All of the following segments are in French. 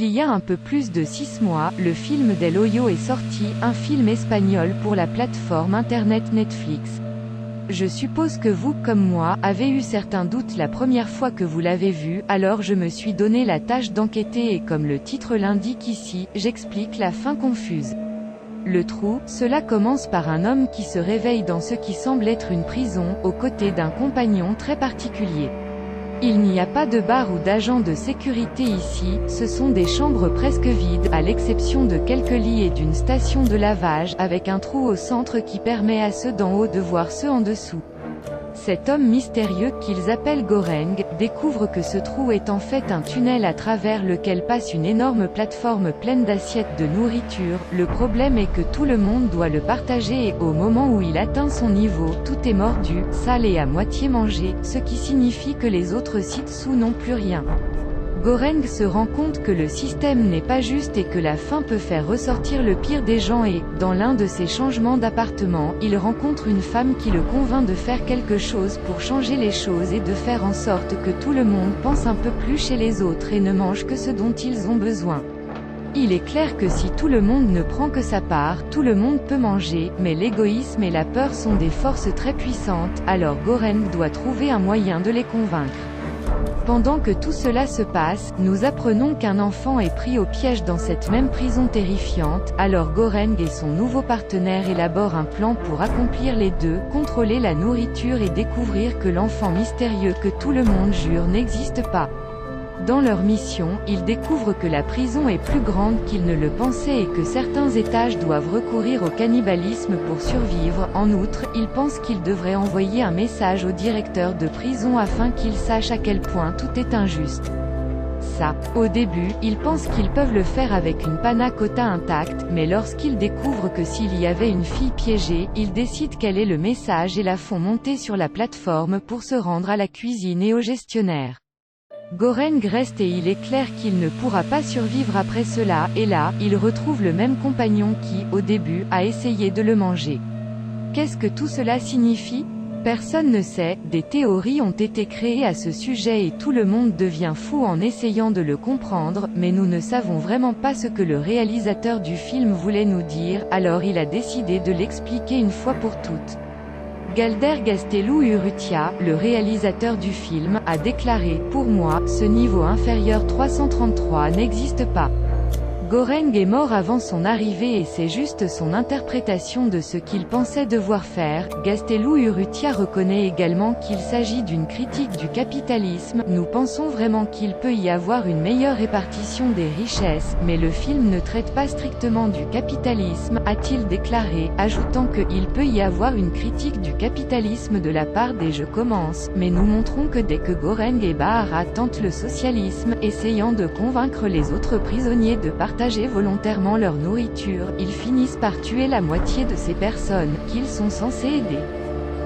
Il y a un peu plus de 6 mois, le film d'El Hoyo est sorti, un film espagnol pour la plateforme internet Netflix. Je suppose que vous, comme moi, avez eu certains doutes la première fois que vous l'avez vu, alors je me suis donné la tâche d'enquêter et comme le titre l'indique ici, j'explique la fin confuse. Le trou, cela commence par un homme qui se réveille dans ce qui semble être une prison, aux côtés d'un compagnon très particulier. Il n'y a pas de bar ou d'agent de sécurité ici, ce sont des chambres presque vides, à l'exception de quelques lits et d'une station de lavage, avec un trou au centre qui permet à ceux d'en haut de voir ceux en dessous. Cet homme mystérieux, qu'ils appellent Goreng, découvre que ce trou est en fait un tunnel à travers lequel passe une énorme plateforme pleine d'assiettes de nourriture. Le problème est que tout le monde doit le partager et, au moment où il atteint son niveau, tout est mordu, sale et à moitié mangé, ce qui signifie que les autres ci-dessous n'ont plus rien. Goreng se rend compte que le système n'est pas juste et que la faim peut faire ressortir le pire des gens et, dans l'un de ses changements d'appartement, il rencontre une femme qui le convainc de faire quelque chose pour changer les choses et de faire en sorte que tout le monde pense un peu plus chez les autres et ne mange que ce dont ils ont besoin. Il est clair que si tout le monde ne prend que sa part, tout le monde peut manger, mais l'égoïsme et la peur sont des forces très puissantes, alors Goreng doit trouver un moyen de les convaincre. Pendant que tout cela se passe, nous apprenons qu'un enfant est pris au piège dans cette même prison terrifiante, alors Goreng et son nouveau partenaire élaborent un plan pour accomplir les deux, contrôler la nourriture et découvrir que l'enfant mystérieux que tout le monde jure n'existe pas. Dans leur mission, ils découvrent que la prison est plus grande qu'ils ne le pensaient et que certains étages doivent recourir au cannibalisme pour survivre. En outre, ils pensent qu'ils devraient envoyer un message au directeur de prison afin qu'il sache à quel point tout est injuste. Ça, au début, ils pensent qu'ils peuvent le faire avec une panna cotta intacte, mais lorsqu'ils découvrent que s'il y avait une fille piégée, ils décident quel est le message et la font monter sur la plateforme pour se rendre à la cuisine et au gestionnaire. Goreng reste et il est clair qu'il ne pourra pas survivre après cela, et là, il retrouve le même compagnon qui, au début, a essayé de le manger. Qu'est-ce que tout cela signifie? Personne ne sait, des théories ont été créées à ce sujet et tout le monde devient fou en essayant de le comprendre, mais nous ne savons vraiment pas ce que le réalisateur du film voulait nous dire, alors il a décidé de l'expliquer une fois pour toutes. Galder Gaztelu Urrutia, le réalisateur du film, a déclaré « Pour moi, ce niveau inférieur 333 n'existe pas. Goreng est mort avant son arrivée et c'est juste son interprétation de ce qu'il pensait devoir faire. » Gaztelu Urrutia reconnaît également qu'il s'agit d'une critique du capitalisme. Nous pensons vraiment qu'il peut y avoir une meilleure répartition des richesses, mais le film ne traite pas strictement du capitalisme, a-t-il déclaré, ajoutant que il peut y avoir une critique du capitalisme de la part des Je commence, mais nous montrons que dès que Goreng et Bahara tentent le socialisme, essayant de convaincre les autres prisonniers de partager volontairement leur nourriture, ils finissent par tuer la moitié de ces personnes, qu'ils sont censés aider.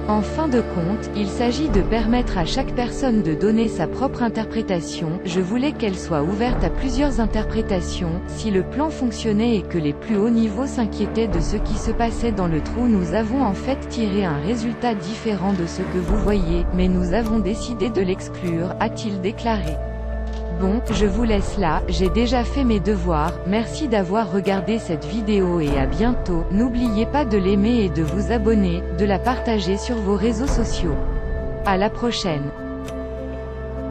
En fin de compte, il s'agit de permettre à chaque personne de donner sa propre interprétation. Je voulais qu'elle soit ouverte à plusieurs interprétations. Si le plan fonctionnait et que les plus hauts niveaux s'inquiétaient de ce qui se passait dans le trou, nous avons en fait tiré un résultat différent de ce que vous voyez, mais nous avons décidé de l'exclure, a-t-il déclaré. Bon, je vous laisse là, j'ai déjà fait mes devoirs, merci d'avoir regardé cette vidéo et à bientôt. N'oubliez pas de l'aimer et de vous abonner, de la partager sur vos réseaux sociaux. À la prochaine.